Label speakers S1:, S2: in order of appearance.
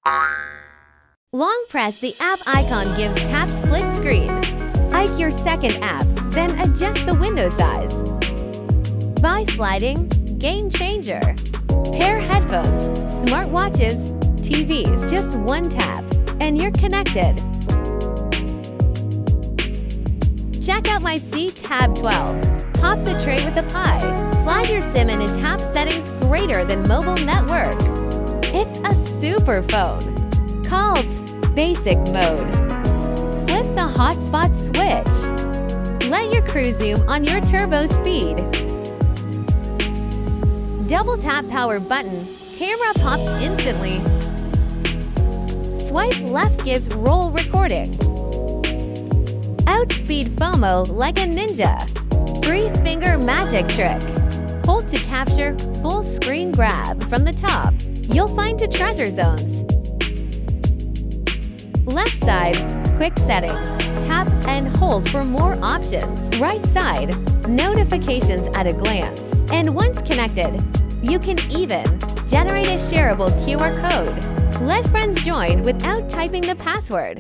S1: Long press the app icon gives tap split screen. Ike your second app, then adjust the window size. By sliding, game changer. Pair headphones, smartwatches, TVs, just one tap, and you're connected. Check out my C Tab 12. Pop the tray with a Pi. Slide your SIM in and tap settings greater than mobile network. It's a super phone. Calls, basic mode. Flip the hotspot switch. Let your crew zoom on your turbo speed. Double tap power button, camera pops instantly. Swipe left gives roll recording. Outspeed FOMO like a ninja. 3-finger magic trick. Hold to capture full screen grab from the top. You'll find two treasure zones. Left side, quick settings. Tap and hold for more options. Right side, notifications at a glance. And once connected, you can even generate a shareable QR code. Let friends join without typing the password.